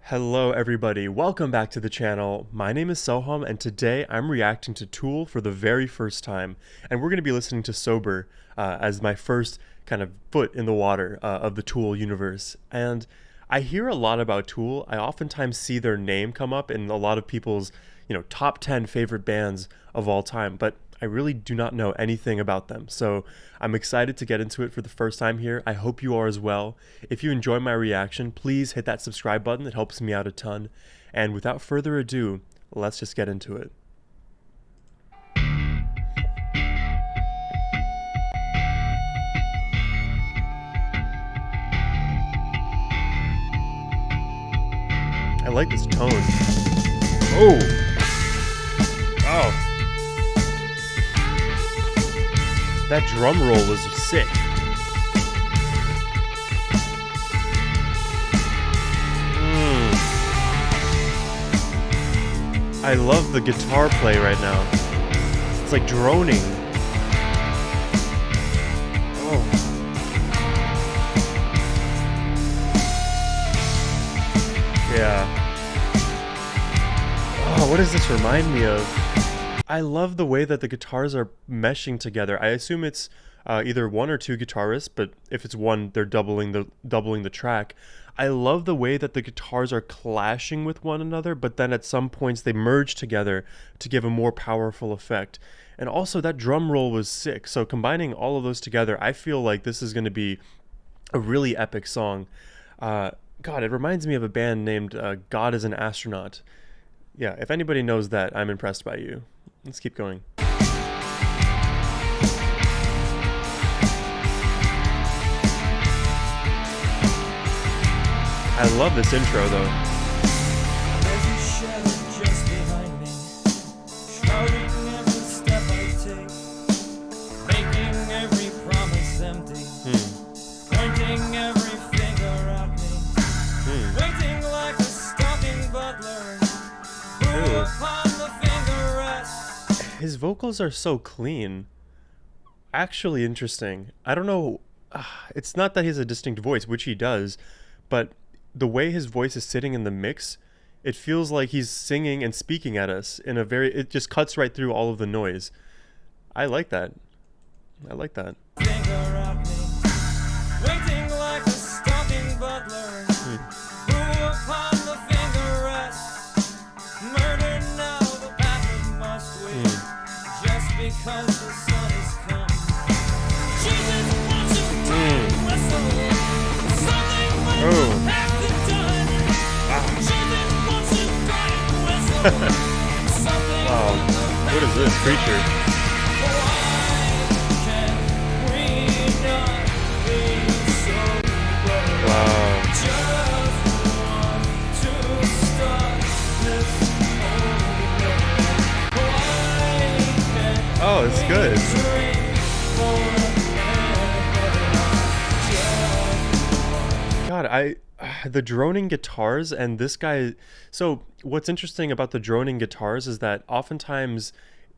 Hello everybody, welcome back to the channel. My name is Sohum and today I'm reacting to Tool for the very first time. And we're going to be listening to Sober as my first kind of foot in the water of the Tool universe. And I hear a lot about Tool. I oftentimes see their name come up in a lot of people's, top 10 favorite bands of all time. But I really do not know anything about them. So I'm excited to get into it for the first time here. I hope you are as well. If you enjoy my reaction, please hit that subscribe button. It helps me out a ton. And without further ado, let's just get into it. I like this tone. Oh! Oh! That drum roll was sick. I love the guitar play right now. It's like droning. Oh. Yeah. Oh, what does this remind me of? I love the way that the guitars are meshing together. I assume it's either one or two guitarists, but if it's one, they're doubling the track. I love the way that the guitars are clashing with one another, but then at some points they merge together to give a more powerful effect. And also that drum roll was sick. So combining all of those together, I feel like this is going to be a really epic song. God, it reminds me of a band named God is an Astronaut. Yeah, if anybody knows that, I'm impressed by you. Let's keep going. I love this intro though. There's a shadow just behind me, shrouding every step I take, making every promise empty, pointing every finger at me, waiting like a stalking butler, who upon the finger rests. His vocals are so clean. Actually interesting. I don't know. It's not that he has a distinct voice, which he does, but the way his voice is sitting in the mix, it feels like he's singing and speaking at us in a very, it just cuts right through all of the noise. I like that. I like that. Finger at me, waiting like a stalking butler, who upon the finger rests. Murder now, the bastard must wait, just because the sun has come. Jesus wants to wrestle, something must have to done. Jesus wants to wrestle, something. Wow. What is this creature? Wow. Oh, it's good. God, the droning guitars and this guy. So what's interesting about the droning guitars is that oftentimes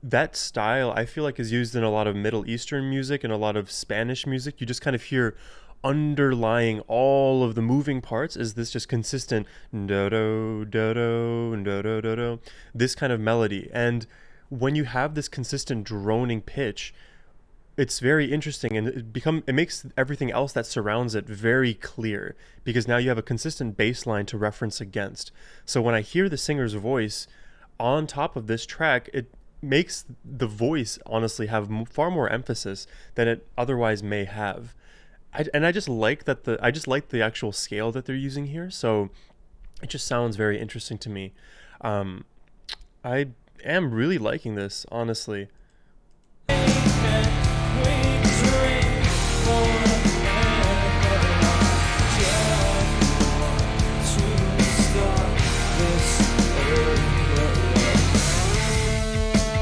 that style I feel like is used in a lot of Middle Eastern music and a lot of Spanish music. You just kind of hear underlying all of the moving parts is this just consistent do-do, do-do, do-do, do-do, this kind of melody. And when you have this consistent droning pitch, it's very interesting, and it makes everything else that surrounds it very clear, because now you have a consistent bass line to reference against. So when I hear the singer's voice on top of this track, it makes the voice honestly have far more emphasis than it otherwise may have. I just like that I just like the actual scale that they're using here, so it just sounds very interesting to me. I am really liking this, honestly.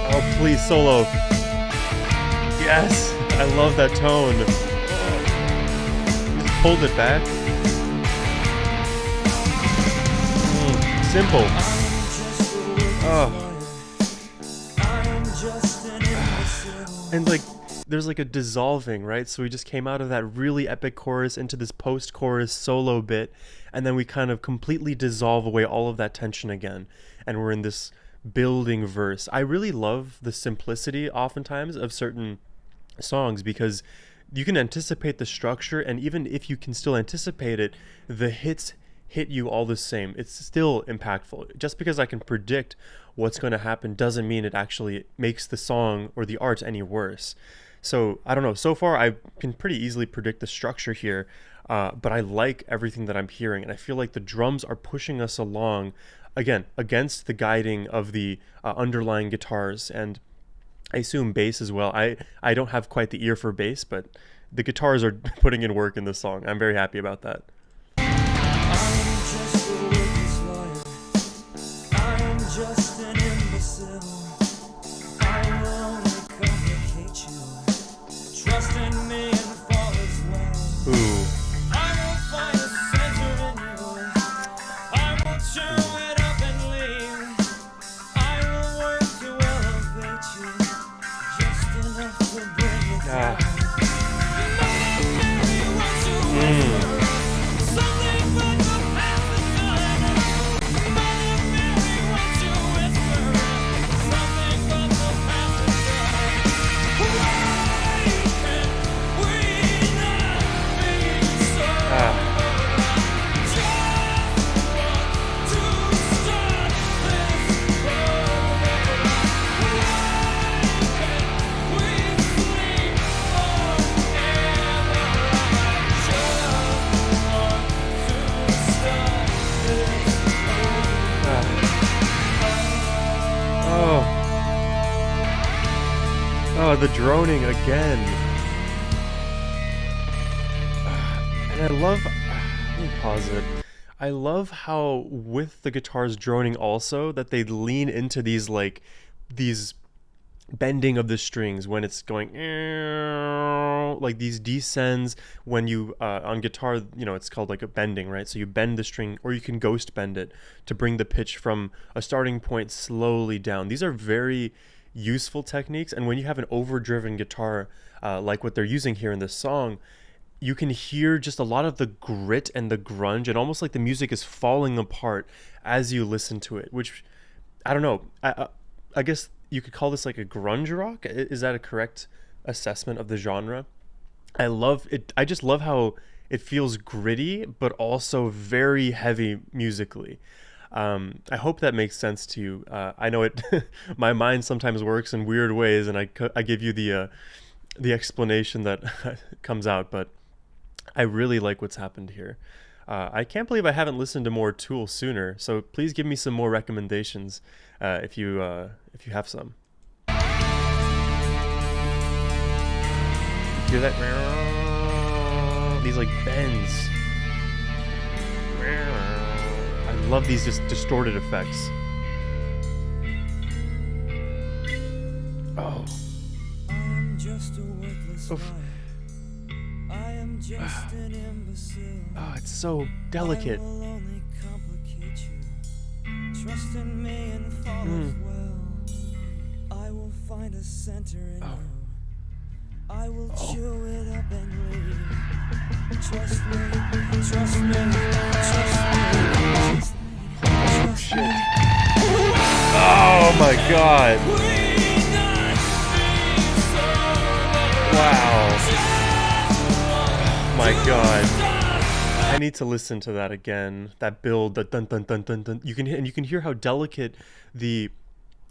Oh, please, solo. Yes, I love that tone. Just pulled it back. Simple. Oh. And like there's like a dissolving, right? So we just came out of that really epic chorus into this post-chorus solo bit, and then we kind of completely dissolve away all of that tension again, and we're in this building verse. I really love the simplicity oftentimes of certain songs because you can anticipate the structure, and even if you can still anticipate it, the hits hit you all the same. It's still impactful. Just because I can predict what's going to happen doesn't mean it actually makes the song or the art any worse. So I don't know. So far, I can pretty easily predict the structure here, but I like everything that I'm hearing, and I feel like the drums are pushing us along, again, against the guiding of the underlying guitars, and I assume bass as well. I don't have quite the ear for bass, but the guitars are putting in work in this song. I'm very happy about that. I'm just a worthless liar. I am just an imbecile. I will only complicate you. Trust in me and fall as well. Ooh. I will find a center in you. I will chew it up and leave. I will work to elevate you. Just enough to bring it down. Something but the past is done. Mother Mary wants you whisper. Something but the past is done. Why can't we not be so? Just want to start this over. Why can't we sleep forever? Oh, the droning again. And I love, let me pause it. I love how with the guitars droning also that they lean into these bending of the strings when it's going like these descends when you on guitar, it's called like a bending, right? So you bend the string, or you can ghost bend it to bring the pitch from a starting point slowly down. These are very useful techniques, and when you have an overdriven guitar like what they're using here in this song, you can hear just a lot of the grit and the grunge, and almost like the music is falling apart as you listen to it, which I don't know, I guess you could call this like a grunge rock. Is that a correct assessment of the genre? I love it. I just love how it feels gritty, but also very heavy musically. I hope that makes sense to you. I know it. My mind sometimes works in weird ways, and I give you the explanation that comes out, but I really like what's happened here. I can't believe I haven't listened to more Tool sooner. So please give me some more recommendations if you have some. Hear that? These like bends. I love these just distorted effects. Oh. I am just a worthless Oof. liar. I am just an imbecile. Oh, it's so delicate. I will only complicate you. Trust in me and fall as well. I will find a center in you. I will chew it up and leave. Trust me, trust me, trust me. Trust me. Oh my god. Wow. My god. I need to listen to that again. That build, the dun dun dun dun dun. You can hear how delicate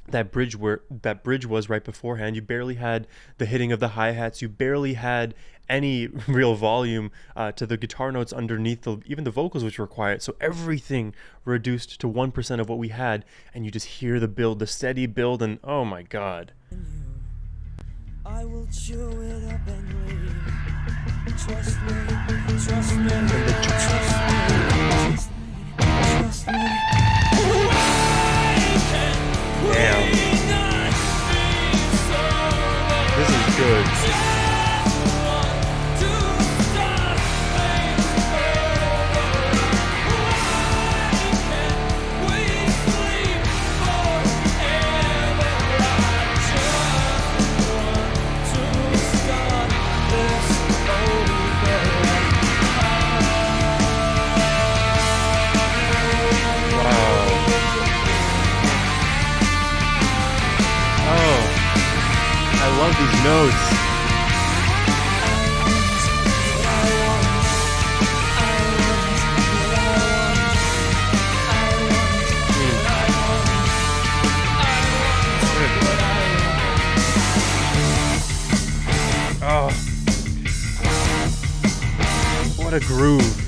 that bridge was right beforehand. You barely had the hitting of the hi-hats. You barely had any real volume to the guitar notes underneath even the vocals, which were quiet. So everything reduced to 1% of what we had, and you just hear the build, the steady build, and oh my god. I will chew it up and leave. Trust me, trust me, trust me, trust me. Damn. This is good. love these notes. Oh, what a groove.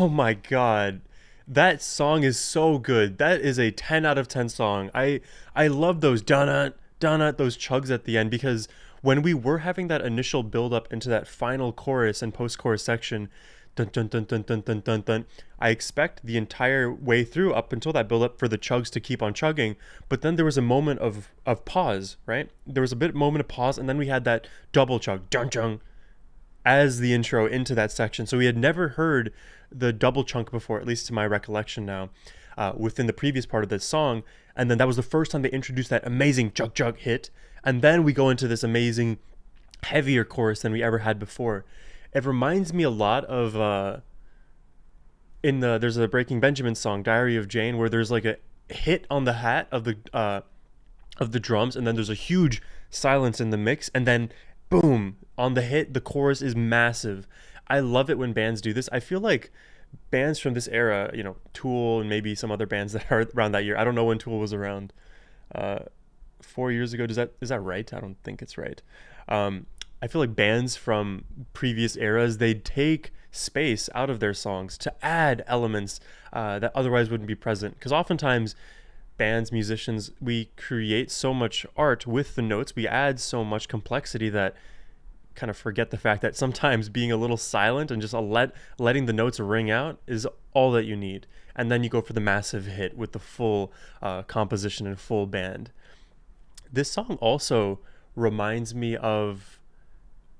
Oh my god. That song is so good. That is a 10 out of 10 song. I love those donut donut those chugs at the end because when we were having that initial build up into that final chorus and post-chorus section, dun dun dun dun dun dun dun dun, I expect the entire way through up until that build up for the chugs to keep on chugging, but then there was a moment of pause, right? There was a bit moment of pause and then we had that double chug, dun dun, as the intro into that section. So we had never heard the double chunk before, at least to my recollection now, within the previous part of this song. And then that was the first time they introduced that amazing jug jug hit. And then we go into this amazing heavier chorus than we ever had before. It reminds me a lot of there's a Breaking Benjamin song, Diary of Jane, where there's like a hit on the hat of the drums, and then there's a huge silence in the mix, and then boom, on the hit, the chorus is massive. I love it when bands do this. I feel like bands from this era, Tool and maybe some other bands that are around that year. I don't know when Tool was around. 4 years ago. Is that right? I don't think it's right. I feel like bands from previous eras, they take space out of their songs to add elements that otherwise wouldn't be present. Because oftentimes bands, musicians, we create so much art with the notes, we add so much complexity that kind of forget the fact that sometimes being a little silent and just letting the notes ring out is all that you need. And then you go for the massive hit with the full composition and full band. This song also reminds me of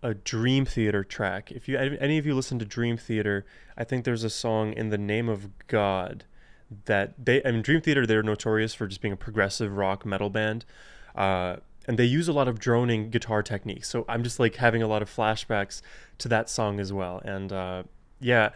a Dream Theater track. If any of you listen to Dream Theater, I think there's a song, In the Name of God, that Dream Theater, they're notorious for just being a progressive rock metal band. And they use a lot of droning guitar techniques. So I'm just like having a lot of flashbacks to that song as well. And yeah,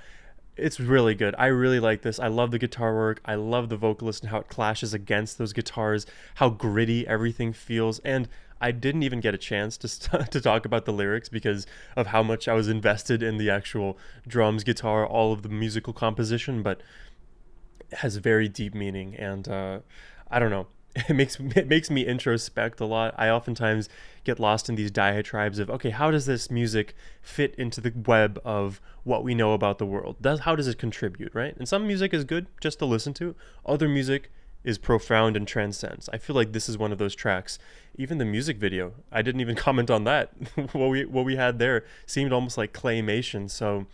it's really good. I really like this. I love the guitar work. I love the vocalist and how it clashes against those guitars, how gritty everything feels. And I didn't even get a chance to talk about the lyrics because of how much I was invested in the actual drums, guitar, all of the musical composition, but it has very deep meaning. And I don't know. It makes me introspect a lot. I oftentimes get lost in these diatribes of, okay, how does this music fit into the web of what we know about the world? How does it contribute, right? And some music is good just to listen to. Other music is profound and transcends. I feel like this is one of those tracks. Even the music video, I didn't even comment on that. what we had there seemed almost like claymation. So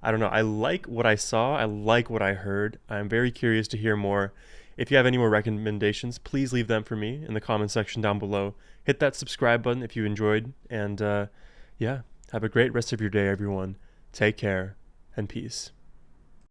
I don't know. I like what I saw. I like what I heard. I'm very curious to hear more. If you have any more recommendations, please leave them for me in the comment section down below. Hit that subscribe button if you enjoyed. And yeah, have a great rest of your day, everyone. Take care and peace.